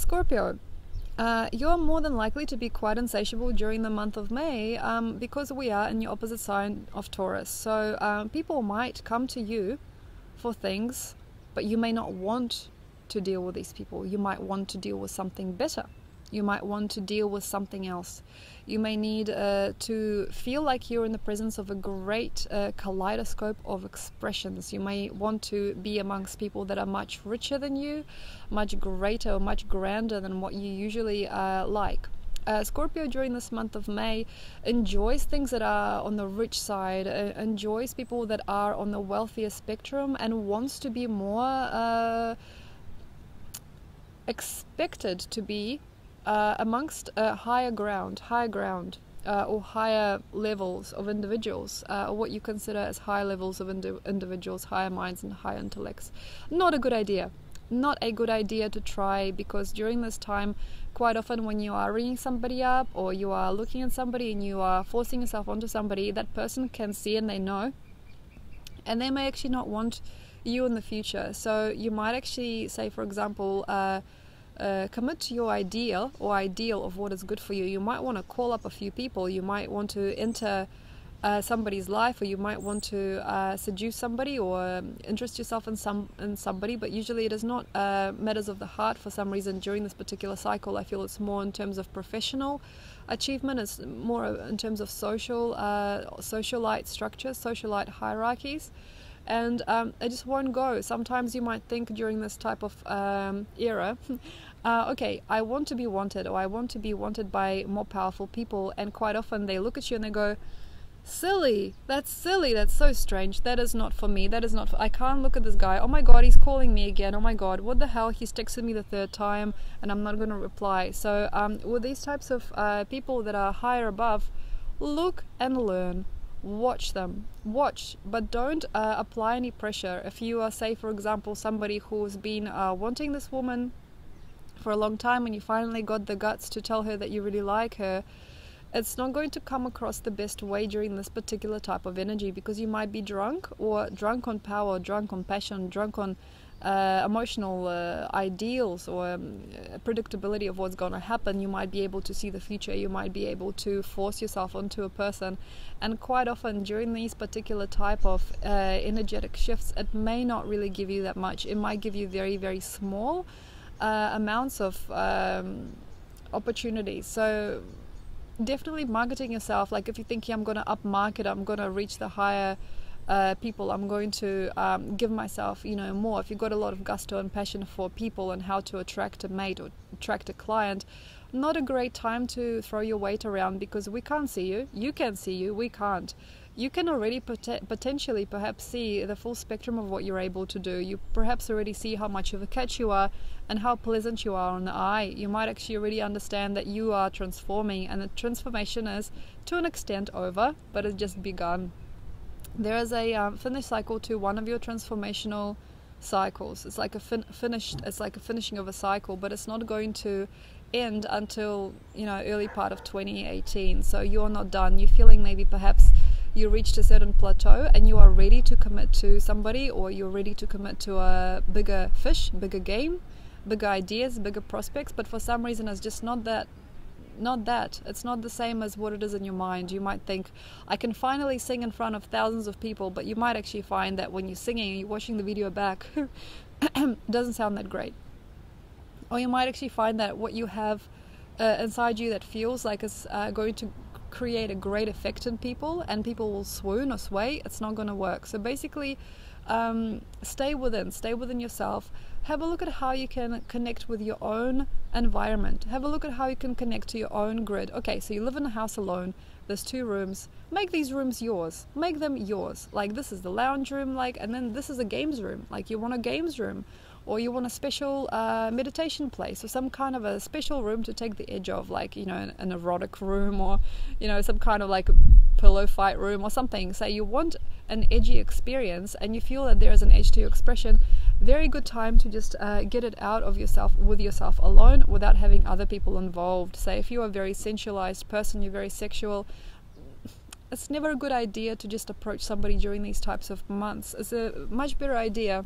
Scorpio, you're more than likely to be quite insatiable during the month of May because we are in your opposite sign of Taurus. So people might come to you for things, but you may not want to deal with these people. You might want to deal with something better. You might want to deal with something else. You may need to feel like you're in the presence of a great kaleidoscope of expressions. You may want to be amongst people that are much richer than you, much greater or much grander than what you usually like. Scorpio during this month of May enjoys things that are on the rich side, enjoys people that are on the wealthier spectrum, and wants to be more expected to be amongst higher ground, or higher levels of individuals, or what you consider as higher levels of individuals, higher minds and higher intellects. Not a good idea. Not a good idea to try, because during this time, quite often when you are ringing somebody up or you are looking at somebody and you are forcing yourself onto somebody, that person can see and they know, and they may actually not want you in the future. So you might actually say, for example, commit to your ideal of what is good for you. You might want to call up a few people. You might want to enter somebody's life, or you might want to seduce somebody or interest yourself in somebody. But usually it is not matters of the heart for some reason during this particular cycle. I feel it's more in terms of professional achievement. It's more in terms of socialite structures, socialite hierarchies. And it just won't go. Sometimes you might think during this type of era, okay, I want to be wanted, or I want to be wanted by more powerful people, and quite often they look at you and they go, silly, that's so strange, that is not for me, I can't look at this guy, oh my god, he's calling me again, oh my god, what the hell, he's texted me the third time and I'm not going to reply. So with these types of people that are higher above, look and learn. Watch them, but don't apply any pressure. If you are, say for example, somebody who's been wanting this woman for a long time, and you finally got the guts to tell her that you really like her, it's not going to come across the best way during this particular type of energy, because you might be drunk on power, drunk on passion, drunk on emotional ideals, or predictability of what's going to happen. You might be able to see the future. You might be able to force yourself onto a person, and quite often during these particular type of energetic shifts, it may not really give you that much. It might give you very, very small amounts of opportunities. So definitely marketing yourself, like if you're thinking, I'm going to up market, I'm going to reach the higher people, I'm going to give myself, more. If you've got a lot of gusto and passion for people and how to attract a mate or attract a client, not a great time to throw your weight around, because we can't see you. You can see you, we can't. You can already potentially perhaps see the full spectrum of what you're able to do. You perhaps already see how much of a catch you are and how pleasant you are on the eye. You might actually already understand that you are transforming, and the transformation is to an extent over, but it's just begun. There is a finish cycle to one of your transformational cycles. It's like a finishing of a cycle, but it's not going to end until early part of 2018. So you're not done. You're feeling maybe perhaps you reached a certain plateau and you are ready to commit to somebody, or you're ready to commit to a bigger fish, bigger game, bigger ideas, bigger prospects, but for some reason it's just not that. It's not the same as what it is in your mind. You might think, I can finally sing in front of thousands of people, but you might actually find that when you're singing and you're watching the video back, it doesn't sound that great. Or you might actually find that what you have inside you that feels like it's going to create a great effect in people, and people will swoon or sway, it's not going to work. So basically, stay within yourself. Have a look at how you can connect with your own environment. Have a look at how you can connect to your own grid. Okay, so you live in a house alone, there's 2 rooms. Make these rooms yours. Make them yours. Like, this is the lounge room, and then this is a games room. Like, you want a games room, or you want a special meditation place, or some kind of a special room to take the edge off, like, an erotic room, or some kind of like pillow fight room or something. Say you want an edgy experience and you feel that there is an edge to your expression, very good time to just get it out of yourself, with yourself alone, without having other people involved. Say if you are a very sensualized person, you're very sexual, it's never a good idea to just approach somebody during these types of months. It's a much better idea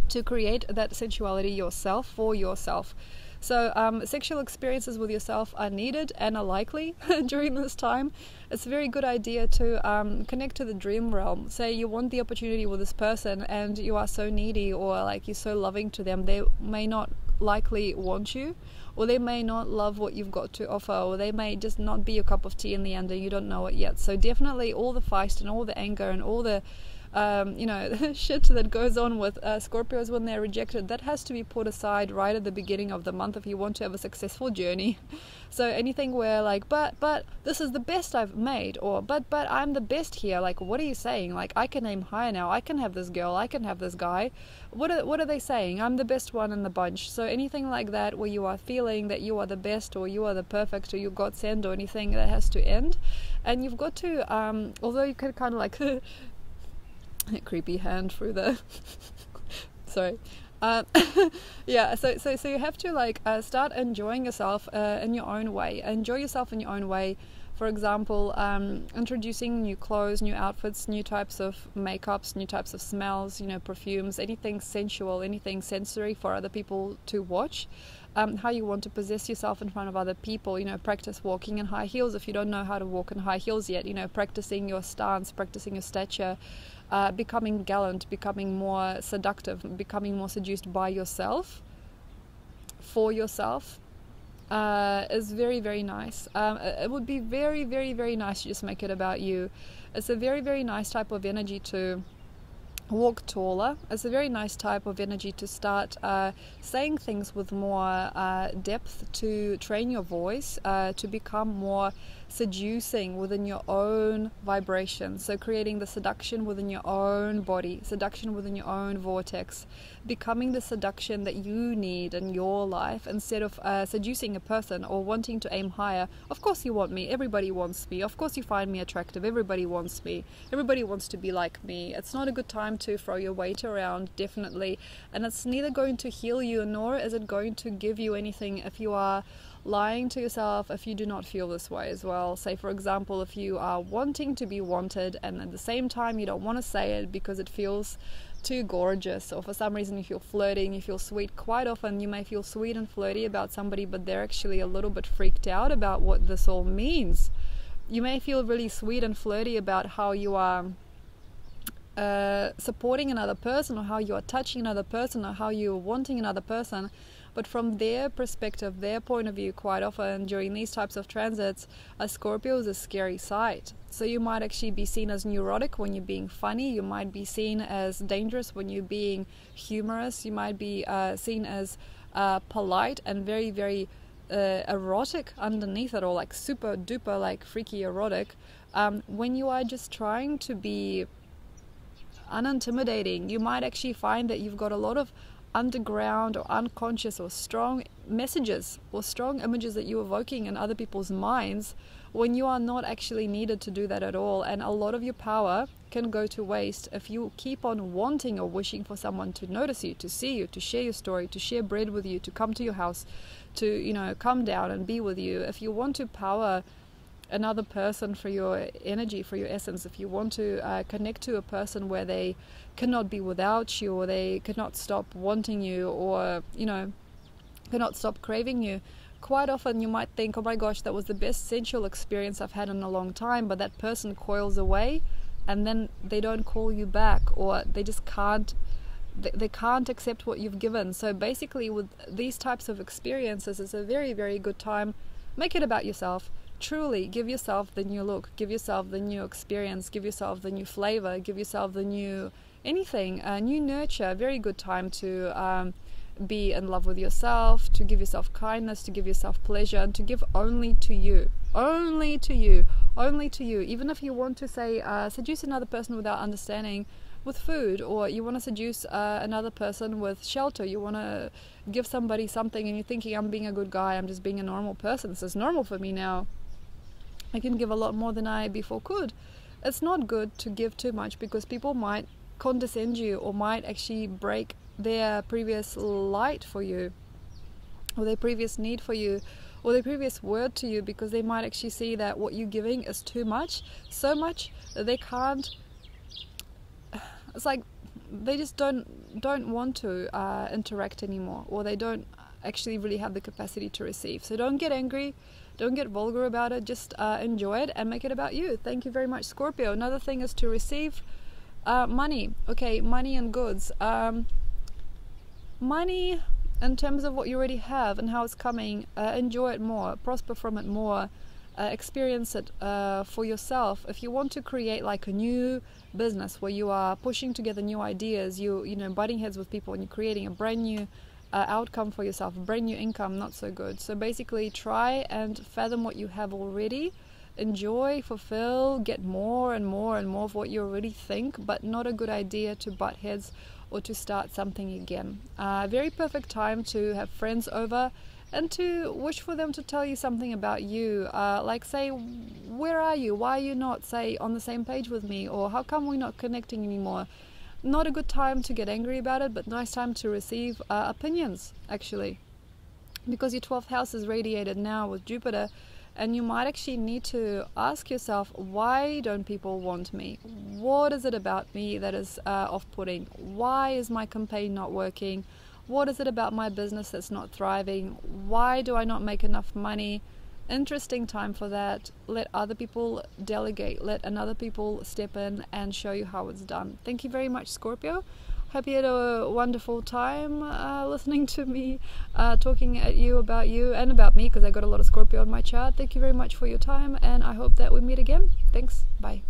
to create that sensuality yourself, for yourself. So sexual experiences with yourself are needed and are likely during this time. It's a very good idea to connect to the dream realm. Say you want the opportunity with this person and you are so needy, or like you're so loving to them, they may not likely want you, or they may not love what you've got to offer, or they may just not be your cup of tea in the end and you don't know it yet. So definitely all the feist and all the anger and all the shit that goes on with Scorpios when they're rejected, that has to be put aside right at the beginning of the month if you want to have a successful journey. So anything where like, but this is the best I've made, or but I'm the best here, like what are you saying? Like I can aim higher now, I can have this girl, I can have this guy. What are they saying? I'm the best one in the bunch. So anything like that where you are feeling that you are the best, or you are the perfect, or you got sent, or anything, that has to end. And you've got to although you could kind of like creepy hand through the sorry yeah, so you have to like start enjoying yourself in your own way. Enjoy yourself in your own way. For example, introducing new clothes, new outfits, new types of makeups, new types of smells, perfumes, anything sensual, anything sensory for other people to watch. How you want to possess yourself in front of other people, practice walking in high heels if you don't know how to walk in high heels yet, practicing your stance, practicing your stature, becoming gallant, becoming more seductive, becoming more seduced by yourself, for yourself, is very, very nice. It would be very, very, very nice to just make it about you. It's a very, very nice type of energy to walk taller. It's a very nice type of energy to start saying things with more depth, to train your voice, to become more seducing within your own vibration. So creating the seduction within your own body, seduction within your own vortex, becoming the seduction that you need in your life, instead of seducing a person or wanting to aim higher. Of course you want me, everybody wants me, of course you find me attractive, everybody wants me, everybody wants to be like me. It's not a good time to throw your weight around, definitely, and it's neither going to heal you nor is it going to give you anything if you are lying to yourself, if you do not feel this way as well. Say for example, if you are wanting to be wanted and at the same time you don't want to say it because it feels too gorgeous, or for some reason you feel flirty and you feel sweet. Quite often you may feel sweet and flirty about somebody, but they're actually a little bit freaked out about what this all means. You may feel really sweet and flirty about how you are supporting another person, or how you are touching another person, or how you are wanting another person, but from their perspective, their point of view, quite often during these types of transits, a Scorpio is a scary sight. So you might actually be seen as neurotic when you're being funny, you might be seen as dangerous when you're being humorous, you might be seen as polite and very, very erotic underneath it, or like super duper like freaky erotic, when you are just trying to be unintimidating. You might actually find that you've got a lot of underground or unconscious or strong messages or strong images that you're evoking in other people's minds when you are not actually needed to do that at all. And a lot of your power can go to waste if you keep on wanting or wishing for someone to notice you, to see you, to share your story, to share bread with you, to come to your house, to come down and be with you. If you want to power another person for your energy, for your essence, if you want to connect to a person where they cannot be without you, or they cannot stop wanting you, or cannot stop craving you, quite often you might think, oh my gosh, that was the best sensual experience I've had in a long time, but that person coils away and then they don't call you back, or they just can't accept what you've given. So basically with these types of experiences, it's a very, very good time. Make it about yourself. Truly give yourself the new look, give yourself the new experience, give yourself the new flavor, give yourself the new anything, new nurture. Very good time to be in love with yourself, to give yourself kindness, to give yourself pleasure, and to give only to you, only to you, only to you. Even if you want to say seduce another person without understanding with food, or you want to seduce another person with shelter, you want to give somebody something and you're thinking, I'm being a good guy, I'm just being a normal person, this is normal for me now, I can give a lot more than I before could. It's not good to give too much, because people might condescend you, or might actually break their previous light for you, or their previous need for you, or their previous word to you, because they might actually see that what you're giving is too much, so much that they can't, it's like they just don't want to interact anymore, or they don't actually really have the capacity to receive. So don't get angry, don't get vulgar about it, just enjoy it and make it about you. Thank you very much, Scorpio. Another thing is to receive money. Okay, money and goods. Money in terms of what you already have and how it's coming, enjoy it more, prosper from it more, experience it for yourself. If you want to create like a new business where you are pushing together new ideas, you know, butting heads with people, and you're creating a brand new outcome for yourself, a brand new income, not so good. So basically try and fathom what you have already, enjoy, fulfill, get more and more and more of what you already think, but not a good idea to butt heads or to start something again. Very perfect time to have friends over and to wish for them to tell you something about you, like say, where are you, why are you not, say, on the same page with me, or how come we're not connecting anymore. Not a good time to get angry about it, but nice time to receive opinions, actually, because your 12th house is radiated now with Jupiter, and you might actually need to ask yourself, why don't people want me? What is it about me that is off-putting? Why is my campaign not working? What is it about my business that's not thriving? Why do I not make enough money? Interesting time for that. Let other people delegate, let another people step in and show you how it's done. Thank you very much, Scorpio. Hope you had a wonderful time listening to me talking at you about you and about me, because I got a lot of Scorpio on my chart. Thank you very much for your time, and I hope that we meet again. Thanks. Bye.